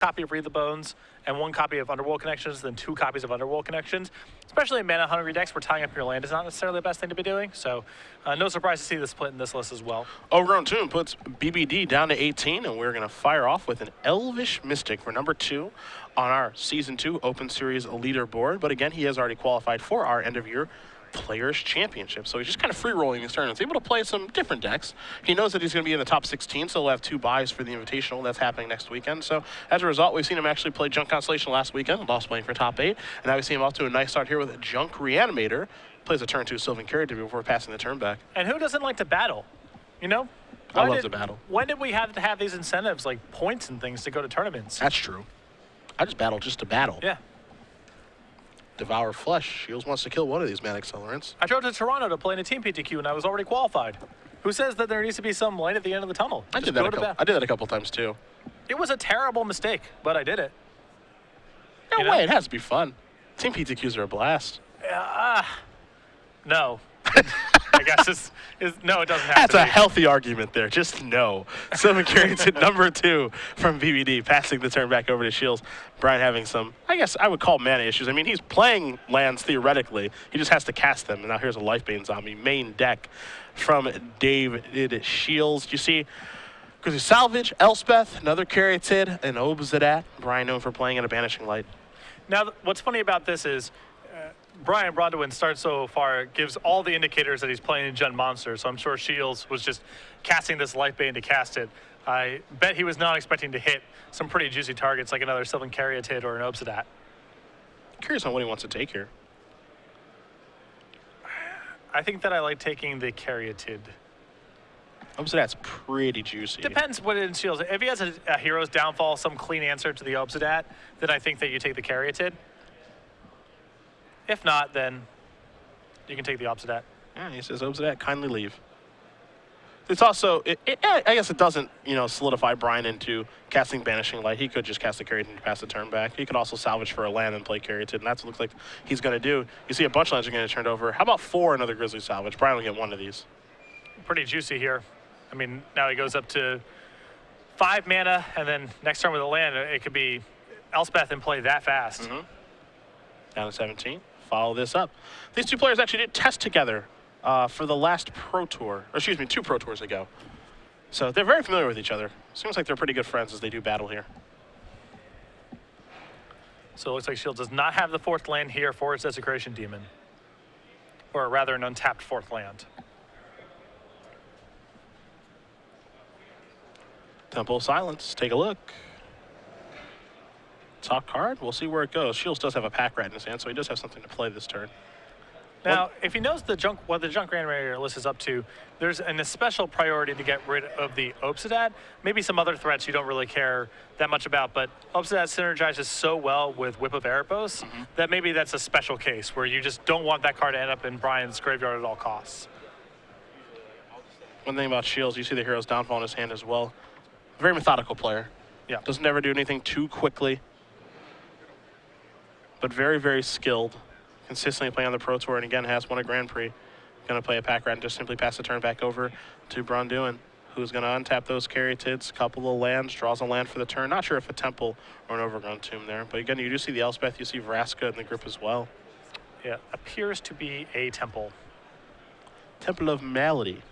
copy of Read the Bones and 1 copy of Underworld Connections than 2 copies of Underworld Connections. Especially in mana-hungry decks where tying up your land is not necessarily the best thing to be doing. So no surprise to see the split in this list as well. Brauin-Duin puts BBD down to 18, and we're going to fire off with an Elvish Mystic for number 2 on our Season 2 Open Series leaderboard. But again, he has already qualified for our end-of-year Players Championship. So he's just kind of free-rolling these tournaments, able to play some different decks. He knows that he's going to be in the top 16, so he'll have 2 buys for the Invitational that's happening next weekend. So as a result, we've seen him actually play Junk Constellation last weekend, lost playing for top 8, and now we see him off to a nice start here with a Junk Reanimator. Plays a turn 2 Sylvan Carrier before passing the turn back. And who doesn't like to battle? You know? I love to battle. When did we have to have these incentives, like points and things, to go to tournaments? That's true. I just battle just to battle. Yeah. Devour Flesh. Shiels wants to kill one of these mana accelerants. I drove to Toronto to play in a team PTQ, and I was already qualified. Who says that there needs to be some light at the end of the tunnel? I did that a couple times too. It was a terrible mistake, but I did it. No way, it has to be fun. Team PTQs are a blast. No. I guess no, it doesn't have That's to a be. healthy argument there. Just no. Sylvan Carrier's at number 2 from BBD, passing the turn back over to Shiels. Brian having some, I guess I would call mana issues. I mean, he's playing lands theoretically. He just has to cast them. And now here's a Lifebane Zombie main deck from David Shiels. You see, because he's Salvage, Elspeth, another Caryatid, and Obsidian. Brian known for playing in a Banishing Light. Now, what's funny about this is Brauin-Duin starts so far, gives all the indicators that he's playing in Gen Monster, so I'm sure Shiels was just casting this Lifebane to cast it. I bet he was not expecting to hit some pretty juicy targets like another Sylvan Caryatid or an Obsidian. Curious on what he wants to take here. I think that I like taking the Caryatid. Obsidian's pretty juicy. Depends what it in Shiels. If he has a Hero's Downfall, some clean answer to the Obsidian, then I think that you take the Caryatid. If not, then you can take the Obsidian. Yeah, he says, Obsidian, kindly leave. It's also, I guess it doesn't, solidify Brian into casting Banishing Light. He could just cast the Caryatid and pass the turn back. He could also salvage for a land and play Caryatid, and that's what it looks like he's going to do. You see a bunch of lands are going to turn over. How about 4 another Grizzly Salvage? Brian will get 1 of these. Pretty juicy here. I mean, now he goes up to 5 mana, and then next turn with a land, it could be Elspeth and play that fast. Mm-hmm. Down to 17. Follow this up. These 2 players actually did test together for the last Pro Tour, or excuse me, 2 Pro Tours ago. So they're very familiar with each other. Seems like they're pretty good friends as they do battle here. So it looks like Shield does not have the 4th land here for its Desecration Demon. Or rather, an untapped 4th land. Temple of Silence, take a look. Top card, we'll see where it goes. Shields does have a Pack Rat in his hand, so he does have something to play this turn. Now, if he knows what the Junk Reanimator list is up to, there's an especial priority to get rid of the Obsidian. Maybe some other threats you don't really care that much about, but Obsidian synergizes so well with Whip of Erebos that maybe that's a special case where you just don't want that card to end up in Brian's graveyard at all costs. One thing about Shields, you see the Hero's Downfall in his hand as well. Very methodical player. Yeah. Doesn't ever do anything too quickly, but very, very skilled. Consistently playing on the Pro Tour, and again has won a Grand Prix. Going to play a Pack Rat and just simply pass the turn back over to Brauin-Duin, who's going to untap those Caryatids, couple of lands, draws a land for the turn. Not sure if a Temple or an Overgrown Tomb there, but again, you do see the Elspeth, you see Vraska in the group as well. Yeah, appears to be a Temple. Temple of Malady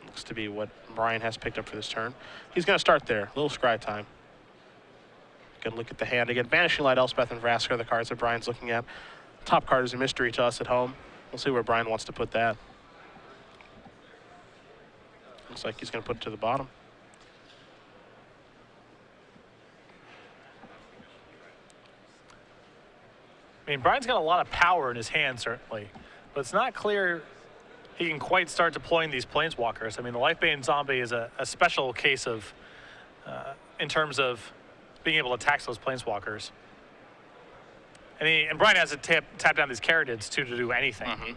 looks to be what Brian has picked up for this turn. He's going to start there, a little scry time. Going to look at the hand again. Vanishing Light, Elspeth, and Vraska are the cards that Brian's looking at. Top card is a mystery to us at home. We'll see where Brian wants to put that. Looks like he's going to put it to the bottom. I mean, Brian's got a lot of power in his hand, certainly, but it's not clear he can quite start deploying these Planeswalkers. I mean, the Lifebane Zombie is a special case of, in terms of being able to tax those Planeswalkers. And Brian has to tap down these Caryatids, too, to do anything.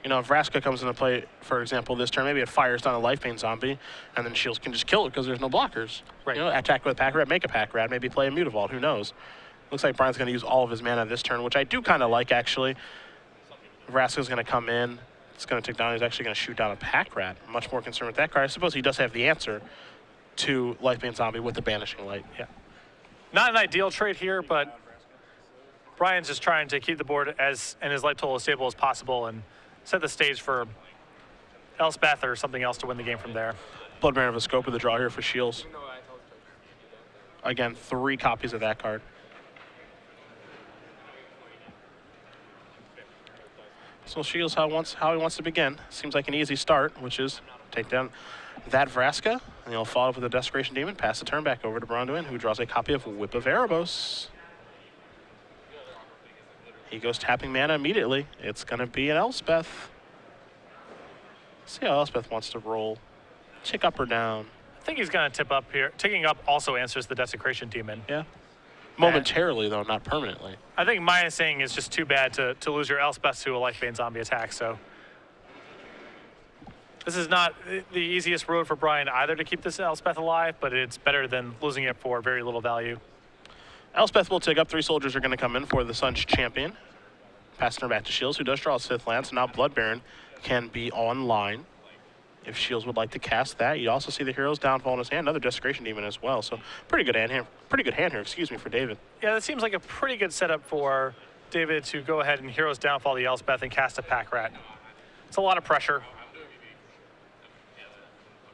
You know, if Vraska comes into play, for example, this turn, maybe it fires down a Lifebane Zombie, and then Shields can just kill it because there's no blockers. Right. You know, attack with a Pack Rat, make a Pack Rat, maybe play a Mutavault, who knows. Looks like Brian's going to use all of his mana this turn, which I do kind of like, actually. Vraska's going to come in. It's going to take down. He's actually going to shoot down a Pack Rat. I'm much more concerned with that card. I suppose he does have the answer to Lifebane Zombie with the Banishing Light. Yeah. Not an ideal trade here, but Brian's just trying to keep the board and his life total as stable as possible and set the stage for Elspeth or something else to win the game from there. Blood Baron of a scope of the draw here for Shiels. Again, 3 copies of that card. So Shiels how he wants to begin. Seems like an easy start, which is take down that Vraska, and he'll follow up with a Desecration Demon, pass the turn back over to Brauin-Duin, who draws a copy of Whip of Erebos. He goes tapping mana immediately. It's going to be an Elspeth. See how Elspeth wants to roll. Tick up or down. I think he's going to tip up here. Ticking up also answers the Desecration Demon. Yeah. Momentarily, though, not permanently. I think minusing is just too bad to lose your Elspeth to a Lifebane zombie attack, so. This is not the easiest road for Brian either to keep this Elspeth alive, but it's better than losing it for very little value. Elspeth will take up. 3 soldiers are going to come in for the Sun's champion. Passing her back to Shiels, who does draw his 5th land, so now Blood Baron can be online. If Shiels would like to cast that, you also see the Hero's Downfall in his hand, another Desecration Demon as well. So pretty good hand here. For David. Yeah, that seems like a pretty good setup for David to go ahead and Hero's Downfall the Elspeth and cast a Pack Rat. It's a lot of pressure.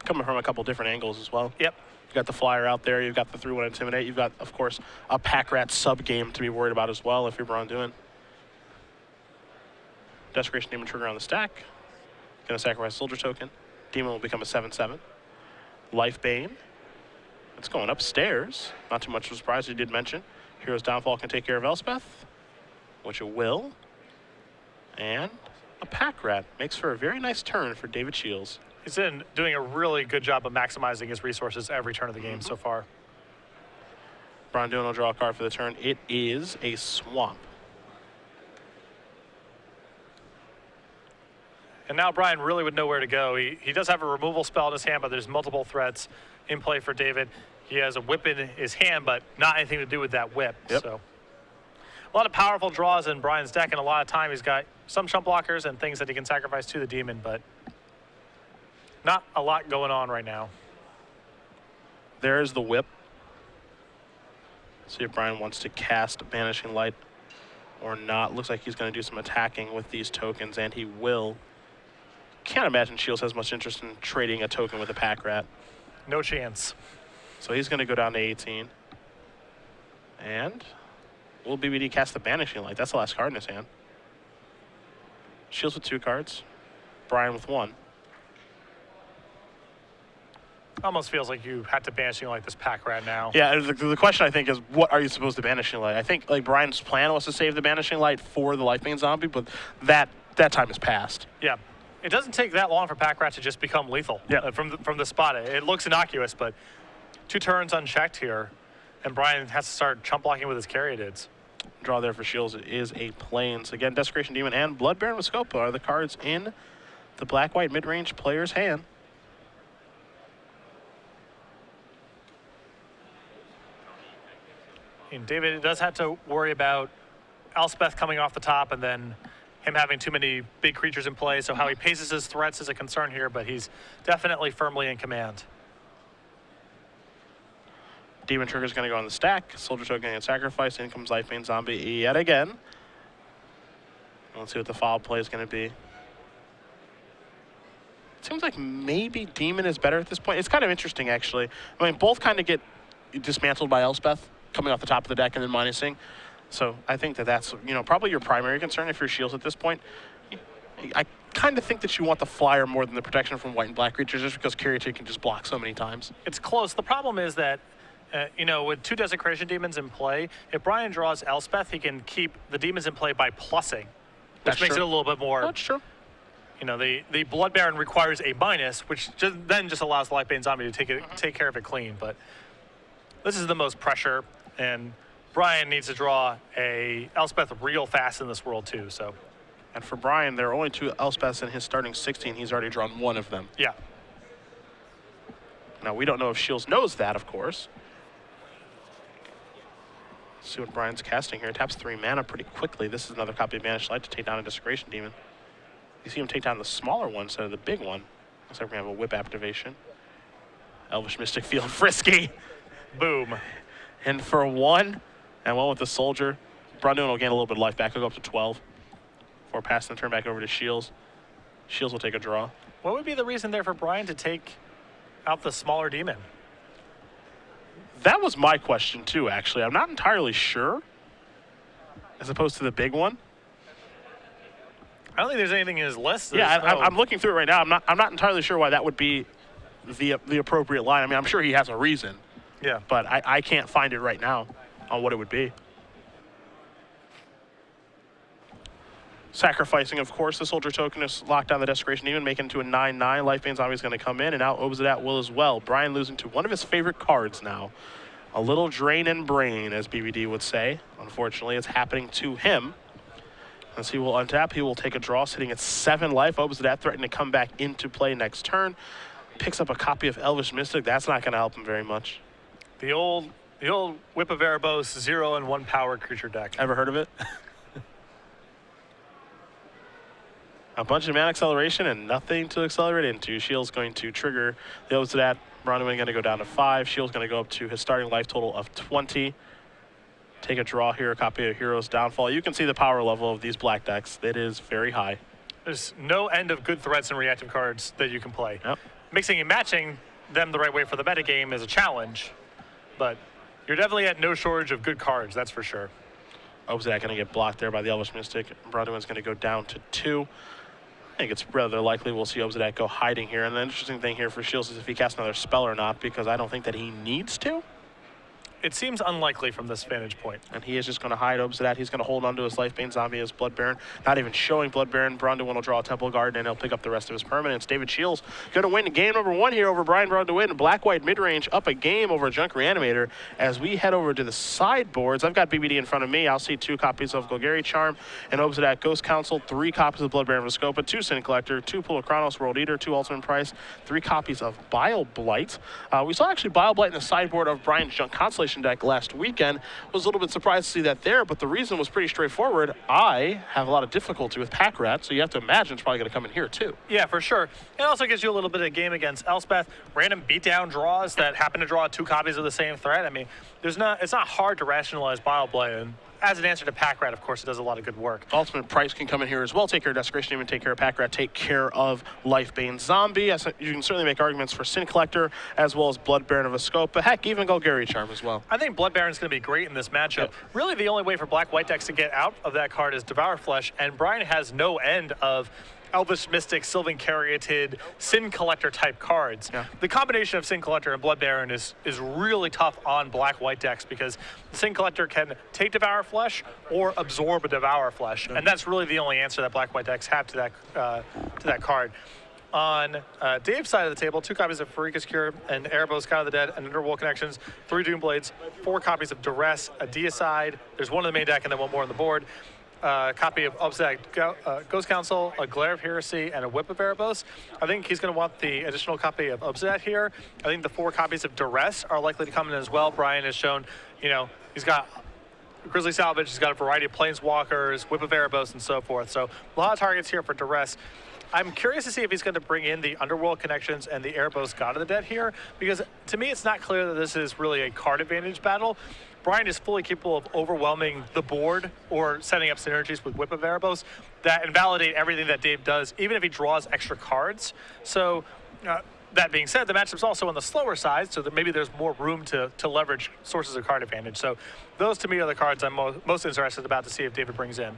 Coming from a couple different angles as well. Yep. You've got the Flyer out there. You've got the 3/1 Intimidate. You've got, of course, a Pack Rat sub-game to be worried about as well if you're Brauin-Duin. Desecration Demon trigger on the stack. Gonna sacrifice Soldier Token. Demon will become a 7/7. Lifebane. It's going upstairs. Not too much of a surprise, he did mention. Hero's Downfall can take care of Elspeth, which it will. And a Pack Rat makes for a very nice turn for David Shiels. He's been doing a really good job of maximizing his resources every turn of the game so far. Brauin-Duin will draw a card for the turn. It is a Swamp. And now Brian really would know where to go. He does have a removal spell in his hand, but there's multiple threats in play for David. He has a whip in his hand, but not anything to do with that whip. Yep. So a lot of powerful draws in Brian's deck, and a lot of time he's got some chump blockers and things that he can sacrifice to the demon, but not a lot going on right now. There's the whip. See if Brian wants to cast Banishing Light or not. Looks like he's going to do some attacking with these tokens, and he will. Can't imagine Shiels has much interest in trading a token with a Pack Rat. No chance. So he's going to go down to 18. And will BBD cast the Banishing Light? That's the last card in his hand. Shiels with 2 cards. Brian with 1. Almost feels like you had to Banishing Light this Pack Rat now. Yeah, the question I think is, what are you supposed to Banishing Light? I think like Brian's plan was to save the Banishing Light for the Lifebane zombie, but that time has passed. Yeah. It doesn't take that long for Pack Rat to just become lethal from the spot. It looks innocuous, but 2 turns unchecked here, and Brian has to start chump blocking with his Caryatids. Draw there for Shiels is a Plains. Again, Desecration Demon and Blood Baron with Scope are the cards in the black-white mid-range player's hand. And David does have to worry about Elspeth coming off the top and then him having too many big creatures in play, so how he paces his threats is a concern here, but he's definitely firmly in command. Demon Trigger's going to go on the stack. Soldier Token and sacrifice. In comes Lifebane Zombie yet again. Let's see what the follow play is going to be. It seems like maybe Demon is better at this point. It's kind of interesting, actually. I mean, both kind of get dismantled by Elspeth coming off the top of the deck and then minusing. So I think that's, probably your primary concern if you're Shiels at this point. I kind of think that you want the Flyer more than the protection from white and black creatures just because Caryatid can just block so many times. It's close. The problem is that, with 2 Desecration Demons in play, if Brian draws Elspeth, he can keep the demons in play by plussing, which makes it a little bit more. That's true. The Blood Baron requires a minus, which then just allows the Lifebane Zombie to take care of it clean. But this is the most pressure, and Brian needs to draw a Elspeth real fast in this world too. So, and for Brian, there are only 2 Elspeths in his starting 16. He's already drawn 1 of them. Yeah. Now we don't know if Shiels knows that, of course. Let's see what Brian's casting here. Taps 3 mana pretty quickly. This is another copy of Banished Light to take down a Desecration Demon. You see him take down the smaller one instead of the big one. Looks like we're gonna have a whip activation. Elvish Mystic feeling frisky. Boom. And for one, and one with the Soldier, Brauin-Duin will gain a little bit of life back. He'll go up to 12 before passing the turn back over to Shiels. Shiels will take a draw. What would be the reason there for Brian to take out the smaller demon? That was my question too, actually. I'm not entirely sure, as opposed to the big one. I don't think there's anything in his list. Yeah, I'm looking through it right now. I'm not entirely sure why that would be the appropriate line. I mean, I'm sure he has a reason. Yeah. But I can't find it right now on what it would be. Sacrificing, of course, the Soldier token is locked down the Desecration Demon, making it into a 9/9. Lifebane Zombie is going to come in, and now Obsidian will as well. Brian losing to one of his favorite cards now. A little drain in brain, as BBD would say. Unfortunately, it's happening to him. As he will untap, he will take a draw, sitting at 7 life. Obsidian threatening to come back into play next turn. Picks up a copy of Elvish Mystic. That's not going to help him very much. The old Whip of Erebos 0 and 1 power creature deck. Ever heard of it? A bunch of mana acceleration and nothing to accelerate into. Shields going to trigger the Obsidian. Brauin-Duin going to go down to 5. Shields going to go up to his starting life total of 20. Take a draw here, a copy of Hero's Downfall. You can see the power level of these black decks. It is very high. There's no end of good threats and reactive cards that you can play. Yep. Mixing and matching them the right way for the metagame is a challenge, but you're definitely at no shortage of good cards, that's for sure. Obsidian going to get blocked there by the Elvish Mystic. Brauin-Duin's going to go down to 2. I think it's rather likely we'll see Obsidian go hiding here. And the interesting thing here for Shields is if he casts another spell or not, because I don't think that he needs to. It seems unlikely from this vantage point. And he is just going to hide Obsidian. He's going to hold onto his Lifebane Zombie as Blood Baron. Not even showing Blood Baron. Brauin-Duin will draw a Temple Garden, and he'll pick up the rest of his permanents. David Shields going to win game number 1 here over Brian Brauin-Duin. Black-white mid-range up a game over Junk Reanimator. As we head over to the sideboards, I've got BBD in front of me. I'll see 2 copies of Golgari Charm and Obsidian Ghost Council, 3 copies of Blood Baron Viscopa, 2 Sin Collector, 2 Pool of Chronos World Eater, 2 Ultimate Price, 3 copies of Bile Blight. We saw actually Bile Blight in the sideboard of Brian's Junk Constellation deck last weekend. Was a little bit surprised to see that there, but the reason was pretty straightforward. I have a lot of difficulty with Pack Rat, so you have to imagine it's probably going to come in here too. Yeah, for sure. It also gives you a little bit of game against Elspeth. Random beatdown draws that happen to draw 2 copies of the same threat. I mean, it's not hard to rationalize Bile Blight, and as an answer to Pack Rat, of course, it does a lot of good work. Ultimate Price can come in here as well. Take care of Desecration Demon, take care of Pack Rat, take care of Lifebane Zombie. As you can certainly make arguments for Sin Collector as well as Blood Baron of Viscopa. Heck, even Golgari Charm as well. I think Blood Baron's going to be great in this matchup. Yep. Really, the only way for black-white decks to get out of that card is Devour Flesh, and Brian has no end of Elvish Mystic, Sylvan Caryatid, Sin Collector type cards. Yeah. The combination of Sin Collector and Blood Baron is really tough on black-white decks because the Sin Collector can take Devour Flesh or absorb a Devour Flesh, and that's really the only answer that black-white decks have to that card. On Dave's side of the table, 2 copies of Farika's Cure and Erebos God of the Dead and Underworld Connections, 3 Doomblades, 4 copies of Duress, a Deicide. There's 1 in the main deck and then 1 more on the board. Copy of Obsidian Ghost Council, a Glare of Heresy, and a Whip of Erebos. I think he's going to want the additional copy of Obsidian here. I think the 4 copies of Duress are likely to come in as well. Brian has shown, he's got Grizzly Salvage, he's got a variety of Planeswalkers, Whip of Erebos, and so forth. So a lot of targets here for Duress. I'm curious to see if he's going to bring in the Underworld Connections and the Erebos God of the Dead here, because to me it's not clear that this is really a card advantage battle. Brian is fully capable of overwhelming the board or setting up synergies with Whip of Erebos that invalidate everything that Dave does, even if he draws extra cards. So that being said, the matchup's also on the slower side, so that maybe there's more room to leverage sources of card advantage. So those to me are the cards I'm most interested about to see if David brings in.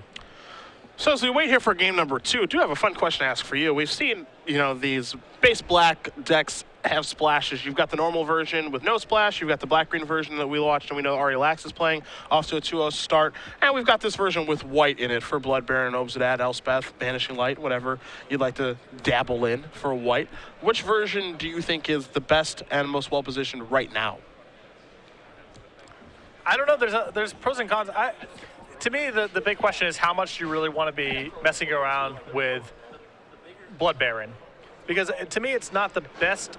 So as we wait here for game number 2, I do have a fun question to ask for you. We've seen, these base black decks have splashes. You've got the normal version with no splash. You've got the black-green version that we watched and we know Ari Lax is playing off to a 2-0 start. And we've got this version with white in it for Blood Baron, Obsidian, Elspeth, Banishing Light, whatever you'd like to dabble in for white. Which version do you think is the best and most well-positioned right now? I don't know. There's pros and cons. To me, the big question is how much do you really want to be messing around with Blood Baron? Because to me, it's not the best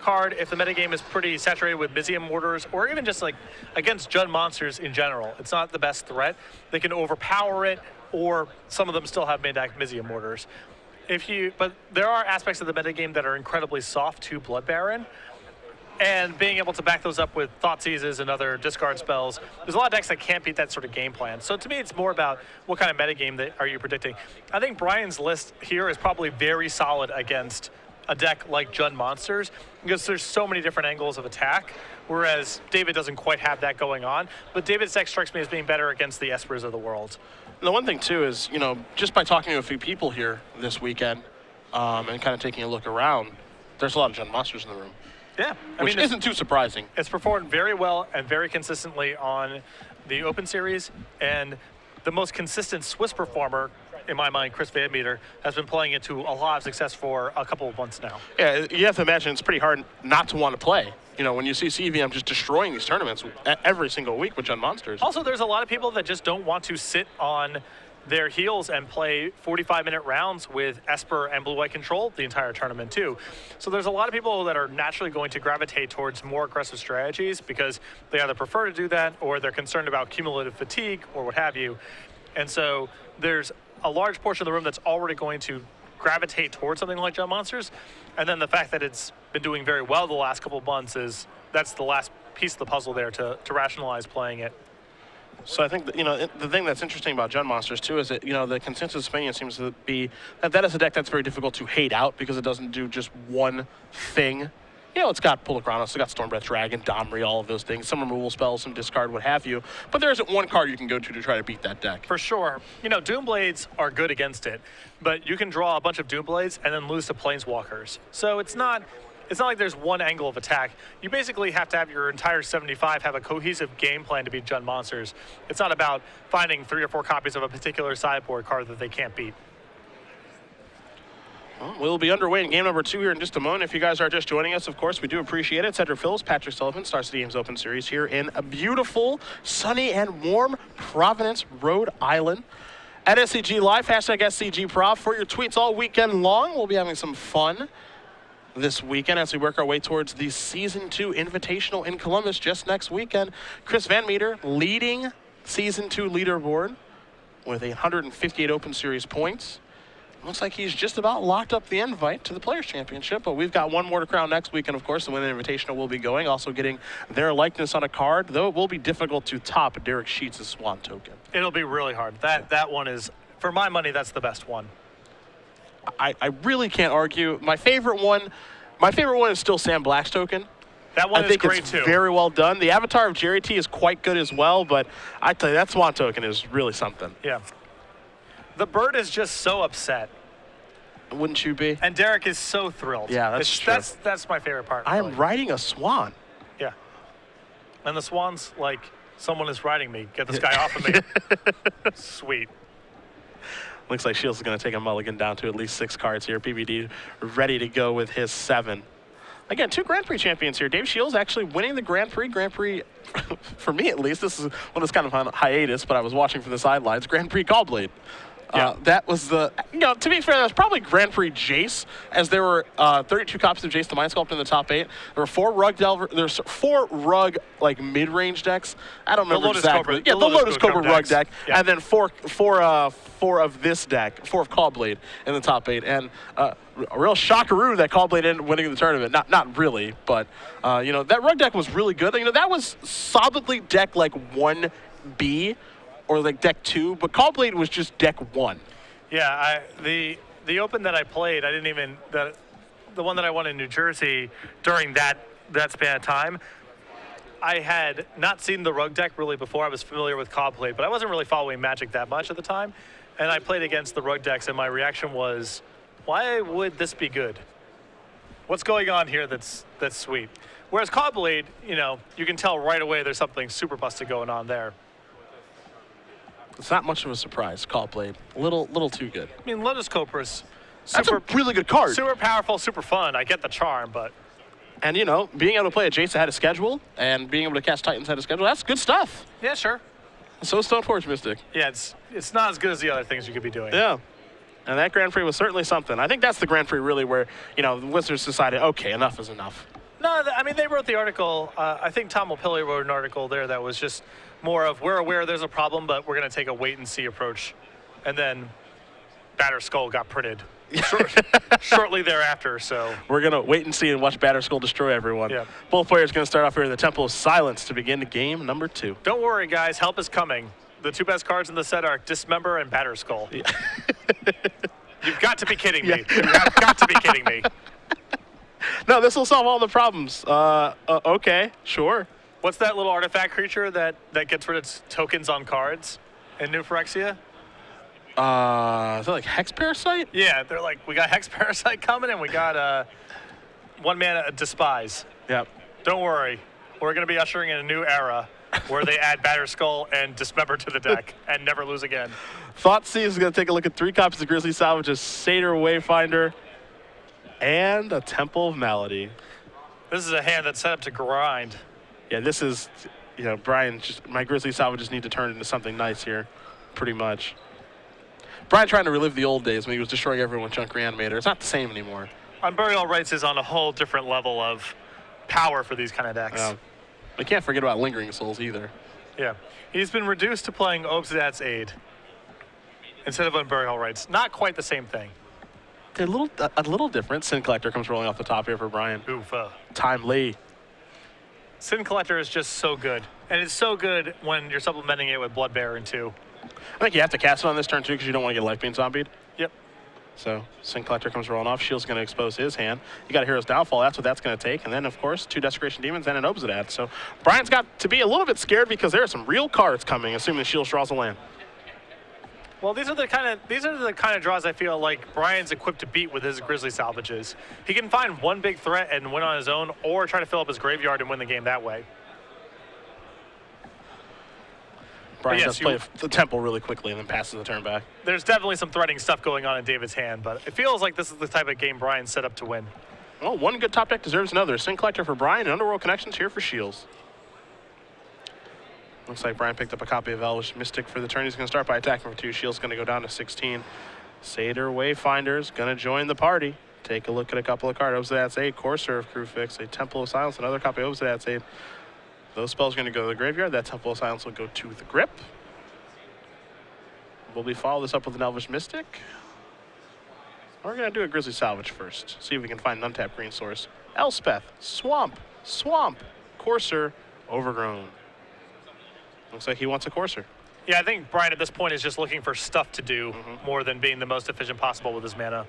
card if the metagame is pretty saturated with Mizium Mortars or even just like against Jund monsters in general. It's not the best threat. They can overpower it, or some of them still have mid-deck Mizium Mortars. But there are aspects of the metagame that are incredibly soft to Blood Baron. and being able to back those up with Thought Seizes and other discard spells. There's a lot of decks that can't beat that sort of game plan. So to me, it's more about what kind of metagame that are you predicting. I think Brian's list here is probably very solid against a deck like Jund Monsters because there's so many different angles of attack, whereas David doesn't quite have that going on. But David's deck strikes me as being better against the Espers of the world. And the one thing, too, is, just by talking to a few people here this weekend and kind of taking a look around, there's a lot of Jund Monsters in the room. Yeah. Which isn't too surprising. It's performed very well and very consistently on the Open Series, and the most consistent Swiss performer, in my mind, Chris Van Meter, has been playing it to a lot of success for a couple of months now. Yeah, you have to imagine it's pretty hard not to want to play. When you see CVM just destroying these tournaments every single week with Jund Monsters. Also, there's a lot of people that just don't want to sit on their heels and play 45-minute rounds with Esper and Blue-White Control the entire tournament too. So there's a lot of people that are naturally going to gravitate towards more aggressive strategies because they either prefer to do that or they're concerned about cumulative fatigue or what have you. And so there's a large portion of the room that's already going to gravitate towards something like Jund Monsters. And then the fact that it's been doing very well the last couple of months that's the last piece of the puzzle there to rationalize playing it. So I think that, the thing that's interesting about Jund Monsters too is that the consensus opinion seems to be that is a deck that's very difficult to hate out because it doesn't do just one thing. It's got Pulachronos, it's got Stormbreath Dragon, Domri, all of those things, some removal spells, some discard, what have you. But there isn't one card you can go to try to beat that deck. For sure. Doomblades are good against it, but you can draw a bunch of Doomblades and then lose to Planeswalkers. So it's not like there's one angle of attack. You basically have to have your entire 75 have a cohesive game plan to beat Jund Monsters. It's not about finding 3 or 4 copies of a particular sideboard card that they can't beat. Well, we'll be underway in game number 2 here in just a moment. If you guys are just joining us, of course, we do appreciate it. Cedric Phillips, Patrick Sullivan, Star City Games Open Series here in a beautiful, sunny, and warm Providence, Rhode Island. At SCG Live, hashtag SCGPROV for your tweets all weekend long. We'll be having some fun this weekend as we work our way towards the Season 2 Invitational in Columbus just next weekend. Chris Van Meter leading Season 2 leaderboard with 158 Open Series points. Looks like he's just about locked up the invite to the Players' Championship, but we've got one more to crown next weekend, of course. The Winning Invitational will be going, also getting their likeness on a card, though it will be difficult to top Derek Sheets' Swan token. It'll be really hard. That one is, for my money, that's the best one. I really can't argue. My favorite one is still Sam Black's token. That one is great, too. I think it's very well done. The avatar of Jerry T is quite good as well, but I tell you, that Swan token is really something. Yeah. The bird is just so upset. Wouldn't you be? And Derek is so thrilled. Yeah, that's true. That's my favorite part. I am really. riding a swan. Yeah. And the swan's like, someone is riding me. Get this guy off of me. Sweet. Looks like Shiels is going to take a mulligan down to at least 6 cards here. PBD ready to go with his 7. Again, 2 Grand Prix champions here. Dave Shiels actually winning the Grand Prix. Grand Prix, for me at least, this is when it's kind of on hiatus, but I was watching from the sidelines. Grand Prix Gallblade. Yeah. That was the, to be fair, that's probably Grand Prix Jace, as there were 32 copies of Jace the Mind Sculpt in the top 8. There were 4 Rug Delver, there's 4 Rug, like, mid-range decks. I don't remember exactly. The Lotus Cobra Rug deck. Yeah. And then 4 of this deck, 4 of Callblade in the top 8. And a real shockaroo that Callblade ended up winning the tournament. Not really, but, that Rug deck was really good. That was solidly deck, like, 1B. Or like deck 2, but Callblade was just deck 1. Yeah, the Open that I played, I didn't even the one that I won in New Jersey during that span of time. I had not seen the Rug deck really before. I was familiar with Callblade, but I wasn't really following Magic that much at the time. And I played against the Rug decks, and my reaction was, why would this be good? What's going on here that's sweet? Whereas Callblade, you can tell right away there's something super busted going on there. It's not much of a surprise, Callblade. Little too good. I mean, Lotus Cobra's that's a really good card. Super powerful, super fun. I get the charm, but... And, being able to play a Jace ahead of schedule and being able to cast Titans ahead of schedule, that's good stuff. Yeah, sure. So is Stoneforge Mystic. Yeah, it's not as good as the other things you could be doing. Yeah. And that Grand Prix was certainly something. I think that's the Grand Prix really where, the Wizards decided, okay, enough is enough. No, I mean, they wrote the article. I think Tom O'Pilly wrote an article there that was just more of, we're aware there's a problem, but we're going to take a wait-and-see approach. And then Batter Skull got printed shortly thereafter. So we're going to wait and see and watch Batter Skull destroy everyone. Yeah. Both players going to start off here in the Temple of Silence to begin game number 2. don't worry, guys. Help is coming. The 2 best cards in the set are Dismember and Batter Skull. Yeah. You've got to be kidding me. You have got to be kidding me. No, this will solve all the problems. Okay, sure. What's that little artifact creature that gets rid of its tokens on cards in New Phyrexia? Is that like Hex Parasite? Yeah, they're like, we got Hex Parasite coming and we got 1 mana Despise. Yep. Don't worry. We're going to be ushering in a new era where they add Batter Skull and Dismember to the deck and never lose again. Thoughtseize is going to take a look at 3 copies of Grizzly Salvages, Satyr Wayfinder, and a Temple of Malady. This is a hand that's set up to grind. Yeah, this is, Brian, my Grizzly Salvages need to turn into something nice here, pretty much. Brian trying to relive the old days when he was destroying everyone with Junk Reanimator. It's not the same anymore. Unburial Rites is on a whole different level of power for these kind of decks. We can't forget about Lingering Souls either. Yeah. He's been reduced to playing Obsidat's Aid instead of Unburial Rites. Not quite the same thing. They're a little different. Sin Collector comes rolling off the top here for Brian. Oof. Timely. Sin Collector is just so good. And it's so good when you're supplementing it with Blood Baron too. I think you have to cast it on this turn too because you don't want to get life being zombied. Yep. So Sin Collector comes rolling off. Shields going to expose his hand. You got a Hero's Downfall. That's what that's going to take. And then, of course, 2 Desecration Demons and an Obsidat. So Brian's got to be a little bit scared because there are some real cards coming, assuming Shields draws a land. Well, these are the kind of draws I feel like Brian's equipped to beat with his Grizzly Salvages. He can find one big threat and win on his own, or try to fill up his graveyard and win the game that way. Brian does play the Temple really quickly and then passes the turn back. There's definitely some threatening stuff going on in David's hand, but it feels like this is the type of game Brian's set up to win. Well, one good top deck deserves another. Sin Collector for Brian and Underworld Connections here for Shields. Looks like Brian picked up a copy of Elvish Mystic for the turn. He's going to start by attacking for 2. Shields going to go down to 16. Satyr Wayfinder's going to join the party. Take a look at a couple of cards. Obsidat's Aid, Courser of Crewfix, a Temple of Silence, another copy of Obsidat's Aid. Those spells are going to go to the graveyard. That Temple of Silence will go to the grip. Will we follow this up with an Elvish Mystic? We're going to do a Grizzly Salvage first. See if we can find an untapped green source. Elspeth, Swamp, Courser, Overgrown. Looks like he wants a Courser. Yeah, I think Brian at this point is just looking for stuff to do more than being the most efficient possible with his mana.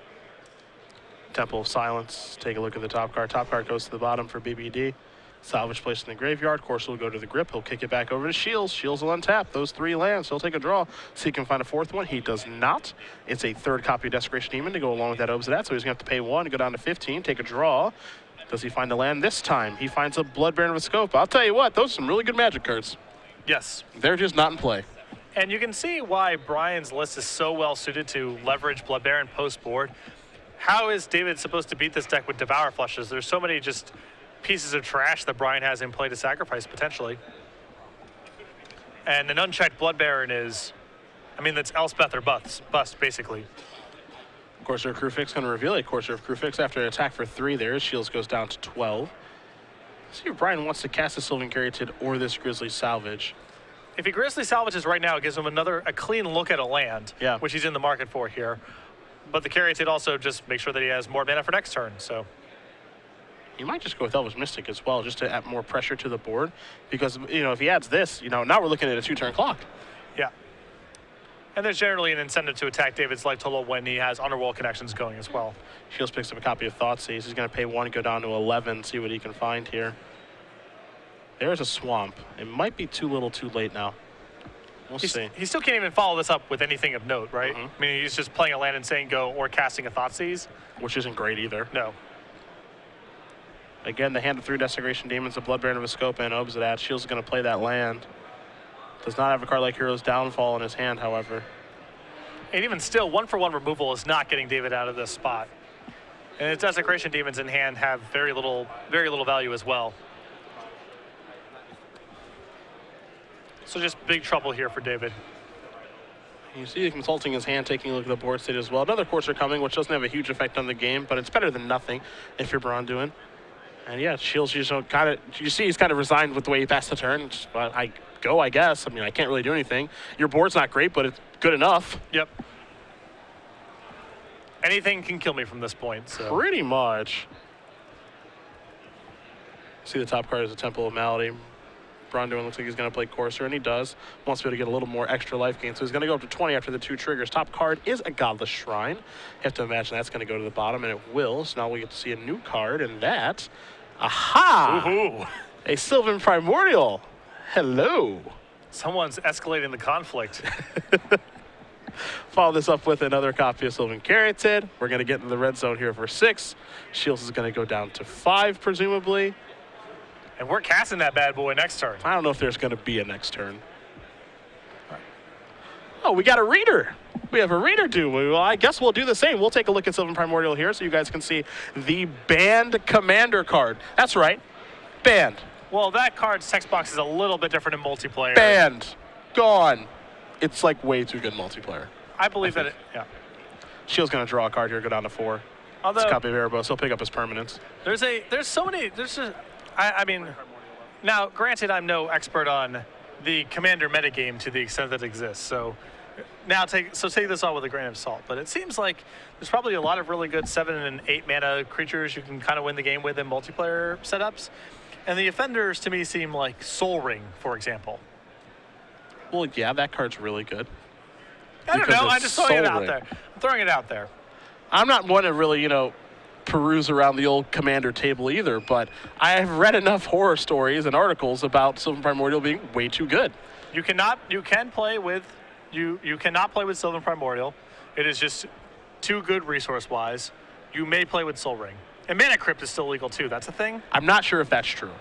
Temple of Silence. Take a look at the top card. Top card goes to the bottom for BBD. Salvage placed in the graveyard. Courser will go to the grip. He'll kick it back over to Shields. Shields will untap those 3 lands. He'll take a draw. See if he can find a 4th one. He does not. It's a 3rd copy of Desecration Demon to go along with that Obsidat. So he's going to have to pay 1 to go down to 15. Take a draw. Does he find a land this time? He finds a Blood Baron with Scope. I'll tell you what, those are some really good Magic cards. Yes. They're just not in play. And you can see why Brian's list is so well suited to leverage Blood Baron post board. How is David supposed to beat this deck with Devour Flushes? There's so many just pieces of trash that Brian has in play to sacrifice potentially. And an unchecked Blood Baron is, that's Elspeth or bust basically. Courser of Crewfix going to reveal a Courser of Crewfix after an attack for 3 there. Shields goes down to 12. See if Brian wants to cast a Sylvan Caryatid or this Grizzly Salvage. If he Grizzly Salvages right now, it gives him a clean look at a land, which he's in the market for here. But the Caryatid also just makes sure that he has more mana for next turn, so. He might just go with Elvish Mystic as well, just to add more pressure to the board. Because, if he adds this, now we're looking at a 2-turn clock. Yeah. And there's generally an incentive to attack David's life total when he has Underworld Connections going as well. Shields picks up a copy of Thoughtseize. He's going to pay 1, go down to 11, see what he can find here. There's a Swamp. It might be too little too late now. We'll see. He still can't even follow this up with anything of note, right? He's just playing a land and saying go or casting a Thoughtseize. Which isn't great either. No. Again, the hand of 3 Desecration Demons, a Blood Baron of a Scope, and Obsidat. Shields is going to play that land. Does not have a card like Hero's Downfall in his hand, however. And even still, 1-for-1 removal is not getting David out of this spot. And his Desecration Demons in hand have very little value as well. So just big trouble here for David. You see consulting his hand, taking a look at the board state as well. Another Courser coming, which doesn't have a huge effect on the game, but it's better than nothing if you're Brauin-Duin. And yeah, Shields, you see he's kind of resigned with the way he passed the turn. But I guess. I can't really do anything. Your board's not great, but it's good enough. Yep. anything can kill me from this point. So. Pretty much. See the top card is a Temple of Malady. Brauin-Duin looks like he's going to play Courser, and he does. Wants to be able to get a little more extra life gain, so he's going to go up to 20 after the 2 triggers. Top card is a Godless Shrine. You have to imagine that's going to go to the bottom, and it will. So now we get to see a new card, and that, aha! Woohoo! A Sylvan Primordial. Hello. Someone's escalating the conflict. Follow this up with another copy of Sylvan Caryatid. We're going to get into the red zone here for 6. Shiels is going to go down to 5, presumably. And we're casting that bad boy next turn. I don't know if there's going to be a next turn. Oh, we got a reader. We have a reader due. Well, I guess we'll do the same. We'll take a look at Sylvan Primordial here so you guys can see the banned commander card. That's right. Banned. Well, that card's text box is a little bit different in multiplayer. Banned. Gone. It's like way too good multiplayer. I believe that yeah. Shield's going to draw a card here, go down to 4. Although, it's a copy of Erebos. He'll pick up his permanence. There's so many, I mean, now, granted, I'm no expert on the commander metagame to the extent that it exists, so now take this all with a grain of salt, but it seems like there's probably a lot of really good 7 and 8 mana creatures you can kind of win the game with in multiplayer setups, and the offenders to me seem like Soul Ring, for example. Well, yeah, that card's really good. I don't know, I'm just throwing it out there. I'm throwing it out there. I'm not one to really, peruse around the old commander table either, but I have read enough horror stories and articles about Sylvan Primordial being way too good. You cannot play with Sylvan Primordial. It is just too good resource-wise. You may play with Soul Ring. And Mana Crypt is still legal too, that's a thing? I'm not sure if that's true.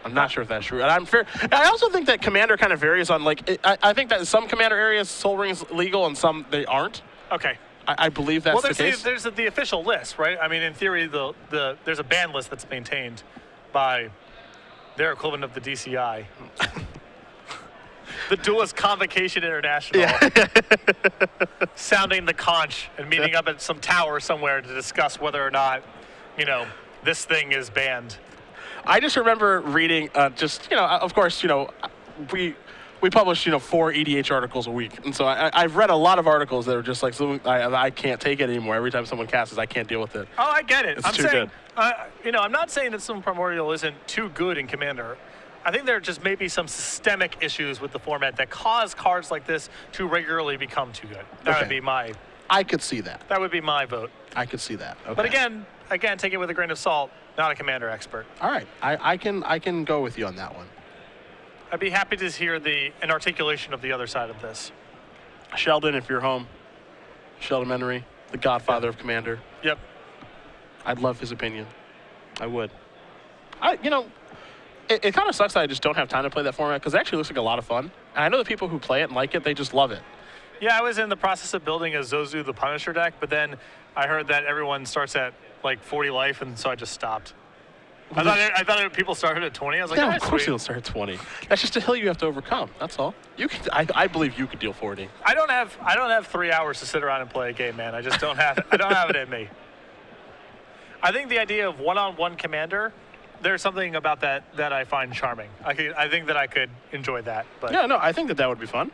And I also think that commander kind of varies on, I think that in some commander areas Soul Ring is legal and some they aren't. Okay. I believe that's the case. There's the official list, right? I mean, in theory, there's a ban list that's maintained by their equivalent of the DCI. The Duelist Convocation International. Yeah. Sounding the conch and meeting up at some tower somewhere to discuss whether or not, this thing is banned. I just remember reading, of course, we publish, 4 EDH articles a week. And so I've read a lot of articles that are just like, I can't take it anymore. Every time someone casts, I can't deal with it. Oh, I get it. It's too good. I'm not saying that Sylvan Primordial isn't too good in Commander. I think there just may be some systemic issues with the format that cause cards like this to regularly become too good. That would be I could see that. That would be my vote. I could see that. Okay. But again, take it with a grain of salt. Not a Commander expert. All right. I can go with you on that one. I'd be happy to hear an articulation of the other side of this. Sheldon, if you're home. Sheldon Menery, the godfather of Commander. Yep. I'd love his opinion. I would. It kind of sucks that I just don't have time to play that format because it actually looks like a lot of fun. And I know the people who play it and like it, they just love it. Yeah, I was in the process of building a Zozu the Punisher deck, but then I heard that everyone starts at 40 life, and so I just stopped. I thought people started at 20. I was like, of course you don't start at 20. That's just a hill you have to overcome. That's all. You can. I believe you could deal 40. I don't have 3 hours to sit around and play a game, man. I just don't have. I don't have it in me. I think the idea of one-on-one commander, there's something about that I find charming. I think that I could enjoy that. But yeah, no, I think that would be fun.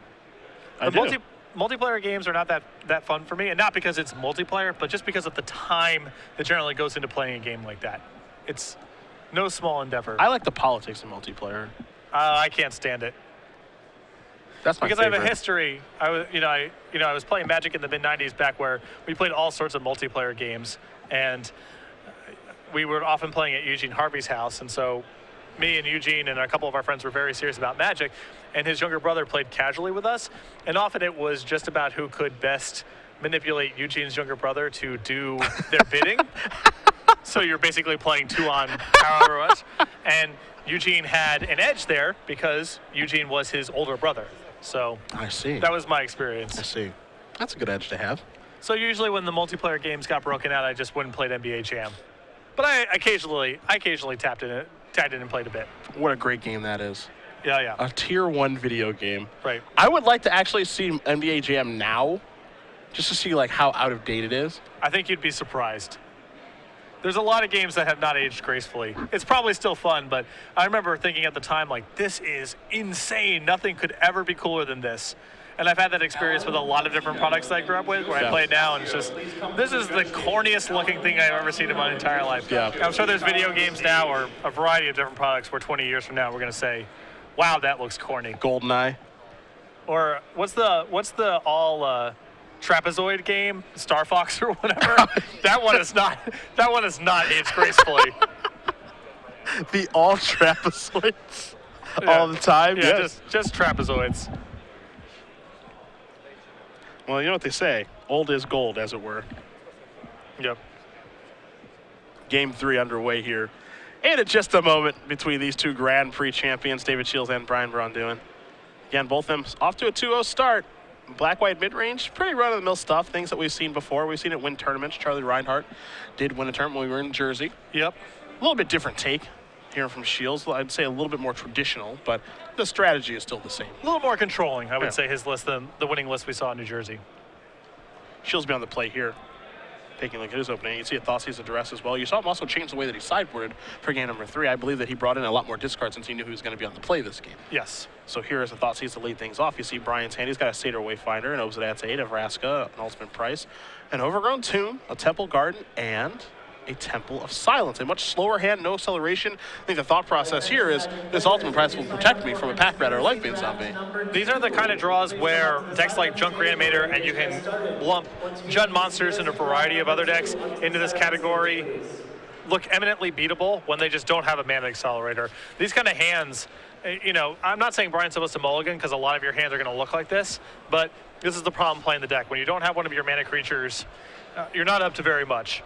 Multiplayer games are not that fun for me, and not because it's multiplayer, but just because of the time that generally goes into playing a game like that. It's no small endeavor. I like the politics of multiplayer. I can't stand it. That's my favorite. I have a history. I was playing Magic in the mid-90s back where we played all sorts of multiplayer games, and we were often playing at Eugene Harvey's house, and so me and Eugene and a couple of our friends were very serious about Magic, and his younger brother played casually with us, and often it was just about who could best manipulate Eugene's younger brother to do their bidding. So you're basically playing 2-on however much, and Eugene had an edge there because Eugene was his older brother. So I see. That was my experience. I see. That's a good edge to have. So usually when the multiplayer games got broken out, I just went and played NBA Jam. But I occasionally tapped in and played a bit. What a great game that is. Yeah. A tier 1 video game. Right. I would like to actually see NBA Jam now, just to see how out of date it is. I think you'd be surprised. There's a lot of games that have not aged gracefully. It's probably still fun, but I remember thinking at the time, like, this is insane. Nothing could ever be cooler than this. And I've had that experience with a lot of different products that I grew up with, where I play it now, and it's just, this is the corniest looking thing I've ever seen in my entire life. Yeah. I'm sure there's video games now, or a variety of different products, where 20 years from now we're going to say, wow, that looks corny. GoldenEye. Or what's the all trapezoid game, Star Fox or whatever? that one is not aged gracefully. The all trapezoids all the time. Yeah, Yes. just trapezoids. Well, you know what they say, old is gold, as it were. Yep. Game 3 underway here. And in just a moment between these two Grand Prix champions, David Shiels and Brauin-Duin. Again, both of them off to a 2-0 start. Black-white mid-range, pretty run-of-the-mill stuff, things that we've seen before. We've seen it win tournaments. Charlie Reinhardt did win a tournament when we were in Jersey. Yep. A little bit different take here from Shiels. I'd say a little bit more traditional, but the strategy is still the same. A little more controlling, I would say, his list than the winning list we saw in New Jersey. Shiels be on the play here. Taking a look at his opening, you see a Thoughtseize address as well. You saw him also change the way that he sideboarded for game number 3. I believe that he brought in a lot more discards since he knew he was going to be on the play this game. Yes. So here is a Thoughtseize to lead things off. You see Brian's hand. He's got a Seder Wayfinder, an Obsidat's 8, a Vraska, an Ultimate Price, an Overgrown Tomb, a Temple Garden, and a Temple of Silence. A much slower hand, no acceleration. I think the thought process here is this Ultimate Price will protect me from a pack rat or a life being zombie. These are the kind of draws where decks like Junk Reanimator, and you can lump Jund monsters and a variety of other decks into this category, look eminently beatable when they just don't have a mana accelerator. These kind of hands, you know, I'm not saying Brian's supposed to mulligan because a lot of your hands are going to look like this, but this is the problem playing the deck. When you don't have one of your mana creatures, you're not up to very much.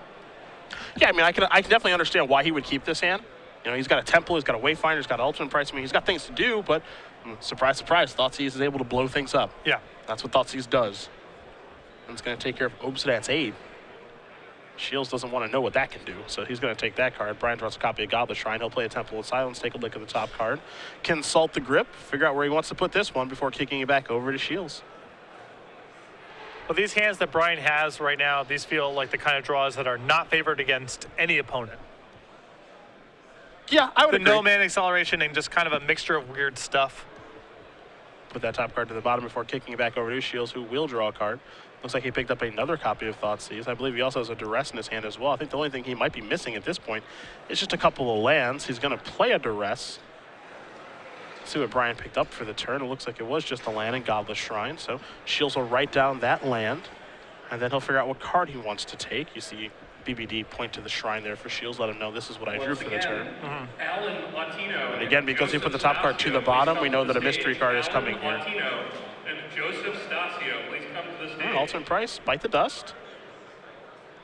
Yeah, I mean, I can definitely understand why he would keep this hand. You know, he's got a Temple, he's got a Wayfinder, he's got an Ultimate Price. I mean, he's got things to do, but surprise, surprise, Thoughtseize is able to blow things up. Yeah. That's what Thoughtseize does. And it's going to take care of Obsidat's 8. Shiels doesn't want to know what that can do, so he's going to take that card. Brian draws a copy of Godless Shrine. He'll play a Temple of Silence, take a look at the top card, consult the grip, figure out where he wants to put this one before kicking it back over to Shiels. Well, these hands that Brian has right now, these feel like the kind of draws that are not favored against any opponent. Yeah, I would the agree. no mana acceleration and just kind of a mixture of weird stuff. Put that top card to the bottom before kicking it back over to Shiels, who will draw a card. Looks like he picked up another copy of Thoughtseize. I believe he also has a Duress in his hand as well. I think the only thing he might be missing at this point is just a couple of lands. He's going to play a Duress. See what Brian picked up for the turn. It looks like it was just a land and Godless Shrine. So Shiels will write down that land, and then he'll figure out what card he wants to take. You see BBD point to the shrine there for Shiels, let him know this is what I drew for the turn. Alan Latino And again, because he put the top card to the bottom, we know that a mystery card is coming here. Latino and Joseph Stasio, please come to the stage. Ultimate Price, bite the dust.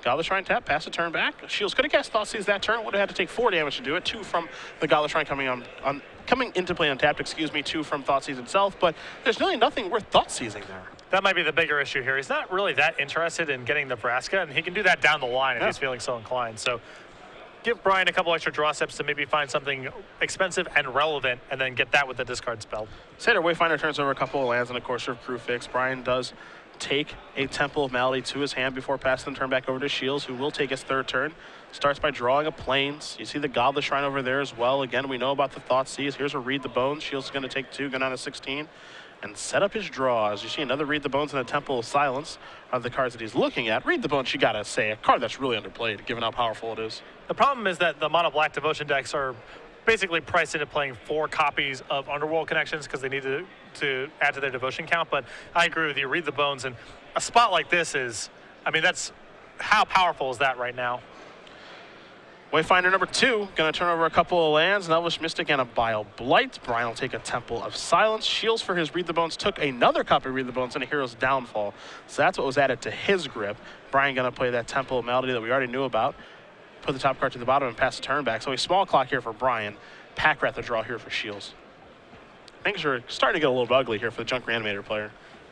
Godless Shrine tap, pass the turn back. Shiels could have cast Thoughtseize that turn, would have had to take 4 damage to do it. 2 from the Godless Shrine coming into play untapped, 2 from Thoughtseize itself, but there's really nothing worth Thoughtseizing there. That might be the bigger issue here. He's not really that interested in getting the Vraska, and he can do that down the line if he's feeling so inclined. So give Brian a couple extra draw steps to maybe find something expensive and relevant, and then get that with the discard spell. Seder Wayfinder turns over a couple of lands and a Courser of Crucifix. Brian does take a Temple of Malady to his hand before passing the turn back over to Shiels, who will take his third turn. Starts by drawing a Plains. You see the Godless Shrine over there as well. Again, we know about the Thoughtseize. Here's a Read the Bones. Shiels is going to take 2, go down to 16, and set up his draws. You see another Read the Bones and a Temple of Silence are the cards that he's looking at. Read the Bones, you got to say, a card that's really underplayed, given how powerful it is. The problem is that the mono black devotion decks are basically priced into playing 4 copies of Underworld Connections because they need to add to their devotion count. But I agree with you. Read the Bones, and a spot like this is, I mean, that's how powerful is that right now? Wayfinder number 2, going to turn over a couple of lands, an Elvish Mystic and a Bile Blight. Brian will take a Temple of Silence. Shiels for his Read the Bones took another copy of Read the Bones and a Hero's Downfall. So that's what was added to his grip. Brian going to play that Temple of Malady that we already knew about. Put the top card to the bottom and pass the turn back. So a small clock here for Brian. Pack Rat the draw here for Shiels. Things are starting to get a little bit ugly here for the Junk Reanimator player.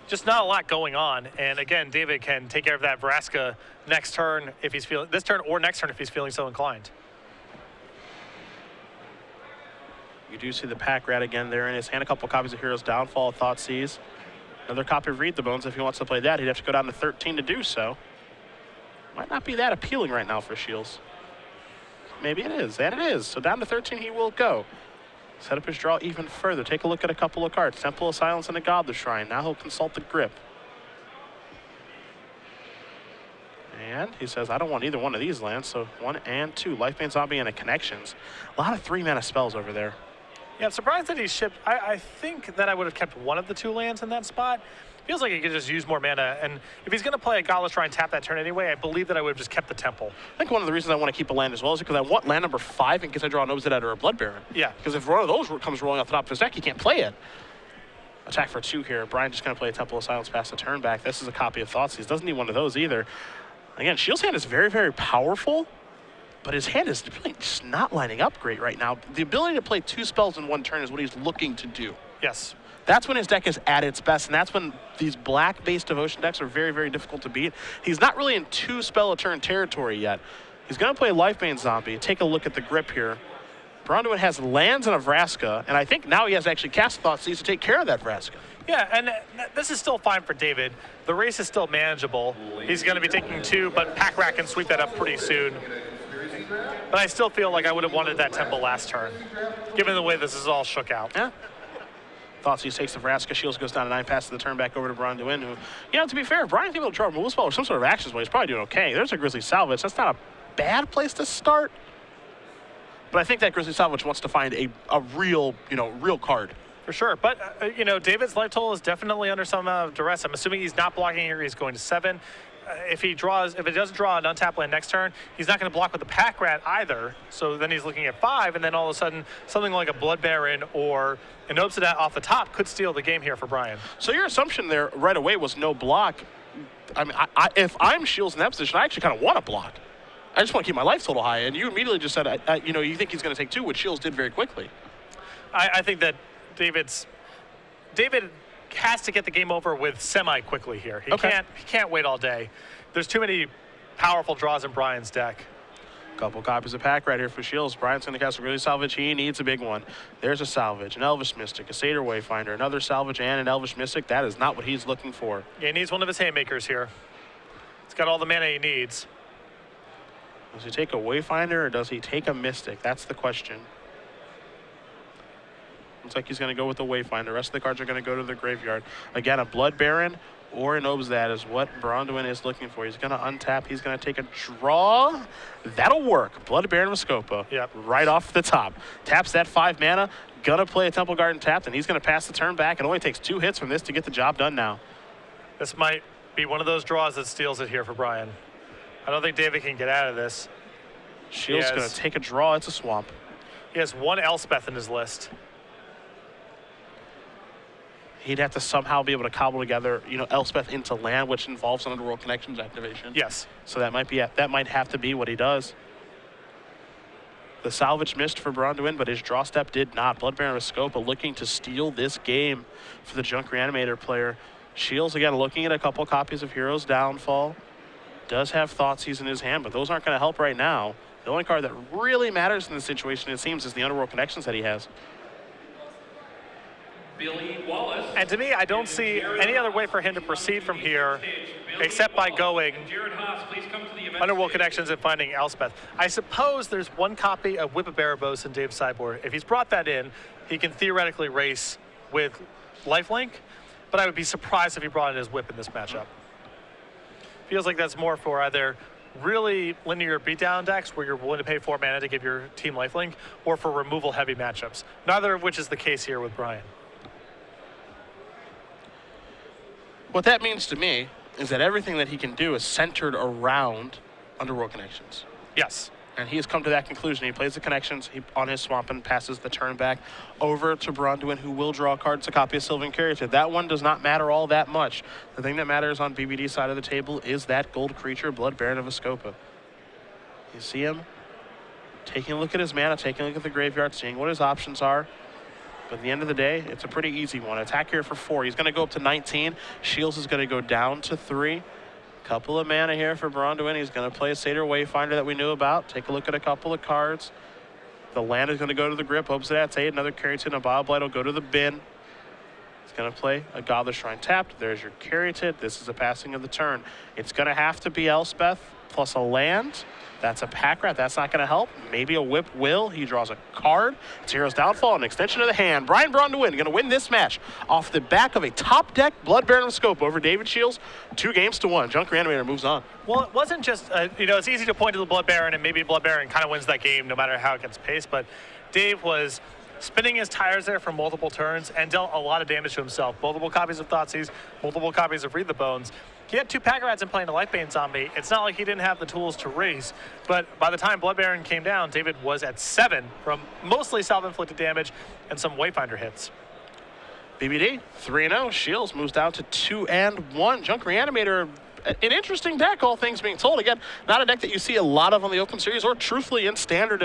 Just not a lot going on. And again, David can take care of that Vraska next turn if he's feeling, this turn or next turn if he's feeling so inclined. You do see the Pack Rat again there in his hand. A couple copies of Hero's Downfall, Thoughtseize. Another copy of Read the Bones. If he wants to play that, he'd have to go down to 13 to do so. Might not be that appealing right now for Shiels. maybe it is, and it is. So down to 13 he will go. Set up his draw even further. Take a look at a couple of cards. Temple of Silence and a Gobbler Shrine. Now he'll consult the grip. And he says, I don't want either one of these lands, so 1 and 2. Lifebane Zombie and a Connections. A lot of 3-mana spells over there. Yeah, I'm surprised that he shipped. I think that I would have kept one of the 2 lands in that spot. Feels like he could just use more mana, and if he's going to play a Goblin Shrine tap that turn anyway, I believe that I would have just kept the Temple. I think one of the reasons I want to keep a land as well is because I want land number 5 in case I draw an Obsidian or a Blood Baron. Yeah. Because if one of those comes rolling off the top of his deck, he can't play it. Attack for 2 here. Brian just going to play a Temple of Silence past the turn back. This is a copy of Thoughtseize. Doesn't need one of those either. Again, Shiels' hand is very, very powerful, but his hand is really just not lining up great right now. The ability to play 2 spells in 1 turn is what he's looking to do. Yes. That's when his deck is at its best, and that's when these black-based Devotion decks are very, very difficult to beat. He's not really in 2-spell-a-turn territory yet. He's going to play Lifebane Zombie. Take a look at the grip here. Brauin-Duin has lands and a Vraska, and I think now he has actually cast Thoughtseize to take care of that Vraska. Yeah, and this is still fine for David. The race is still manageable. He's going to be taking 2, but Pack Rat can sweep that up pretty soon. But I still feel like I would have wanted that Temple last turn, given the way this is all shook out. Yeah. Thoughtseize takes the Vraska. Shields goes down to 9, passes the turn back over to Brauin-Duin, who, to be fair, Brian's able to draw a removal spell or some sort of actions, well, he's probably doing okay. There's a Grizzly Salvage. That's not a bad place to start. But I think that Grizzly Salvage wants to find a real, real card. For sure, but David's life total is definitely under some amount of duress. I'm assuming he's not blocking here. He's going to 7. If he doesn't draw an untapped land next turn, he's not going to block with the Pack Rat either. So then he's looking at 5, and then all of a sudden, something like a Blood Baron or an Obsidian off the top could steal the game here for Brian. So your assumption there right away was no block. I mean, if I'm Shields in that position, I actually kind of want to block. I just want to keep my life total high, and you immediately just said, you think he's going to take 2, which Shields did very quickly. I think that David has to get the game over with semi-quickly here. He can't wait all day. There's too many powerful draws in Brian's deck. Couple copies of Pack right here for Shields. Brian's going to cast a Grizzly Salvage. He needs a big one. There's a Salvage, an Elvish Mystic, a Satyr Wayfinder, another Salvage, and an Elvish Mystic. That is not what he's looking for. Yeah, he needs one of his Haymakers here. He's got all the mana he needs. Does he take a Wayfinder or does he take a Mystic? That's the question. Looks like he's going to go with the Wayfinder. The rest of the cards are going to go to the graveyard. Again, a Blood Baron or an Obsidian is what Brauin-Duin is looking for. He's going to untap. He's going to take a draw. That'll work. Blood Baron with Scopa. Yep. Right off the top. Taps that 5 mana. Gonna play a Temple Garden tapped, and he's going to pass the turn back. It only takes 2 hits from this to get the job done now. This might be one of those draws that steals it here for Brian. I don't think David can get out of this. Shields going to take a draw. It's a swamp. He has 1 Elspeth in his list. He'd have to somehow be able to cobble together, Elspeth into land, which involves an Underworld Connections activation. Yes. So that might have to be what he does. The Salvage missed for Brauin-Duin, but his draw step did not. Blood Baron with Scopa looking to steal this game for the Junk Reanimator player. Shields, again, looking at a couple copies of Hero's Downfall. Does have Thoughtseize in his hand, but those aren't going to help right now. The only card that really matters in this situation, it seems, is the Underworld Connections that he has. Billy Wallace. And to me, I don't see any other way for him to proceed from here except by going Underworld Connections and finding Elspeth. I suppose there's 1 copy of Whip of Erebos in Dave's sideboard. If he's brought that in, he can theoretically race with Lifelink, but I would be surprised if he brought in his Whip in this matchup. Feels like that's more for either really linear beatdown decks where you're willing to pay 4 mana to give your team Lifelink, or for removal heavy matchups. Neither of which is the case here with Brian. What that means to me is that everything that he can do is centered around Underworld Connections. Yes. And he has come to that conclusion. He plays the Connections on his swamp and passes the turn back over to Brauin-Duin, who will draw cards, a copy of Sylvan Caryatid. That one does not matter all that much. The thing that matters on BBD's side of the table is that gold creature, Blood Baron of Scopa. You see him taking a look at his mana, taking a look at the graveyard, seeing what his options are. But at the end of the day, it's a pretty easy one. Attack here for 4. He's going to go up to 19. Shields is going to go down to 3. Couple of mana here for Brauin-Duin. He's going to play a Satyr Wayfinder that we knew about. Take a look at a couple of cards. The land is going to go to the grip. Obsidian's 8. Another Caryatid. A Bioblight will go to the bin. He's going to play a Gobbler Shrine tapped. There's your Caryatid. This is a passing of the turn. It's going to have to be Elspeth. plus a land. That's a pack rat. That's not going to help. Maybe a whip will. He draws a card. It's Hero's Downfall, an extension of the hand. Brauin-Duin going to win this match off the back of a top deck Blood Baron with Scope over David Shiels. 2-1. Junk Reanimator moves on. Well, it wasn't just, it's easy to point to the Blood Baron, and maybe Blood Baron kind of wins that game no matter how it gets paced, but Dave was spinning his tires there for multiple turns and dealt a lot of damage to himself. Multiple copies of Thoughtseize, multiple copies of Read the Bones. He had 2 Pack-Rats and playing a Lifebane Zombie. It's not like he didn't have the tools to raise, but by the time Blood Baron came down, David was at 7 from mostly self-inflicted damage and some Wayfinder hits. BBD, 3-0. Shiels moves down to 2-1. Junk Reanimator, an interesting deck, all things being told. Again, not a deck that you see a lot of on the Open Series or truthfully in Standard.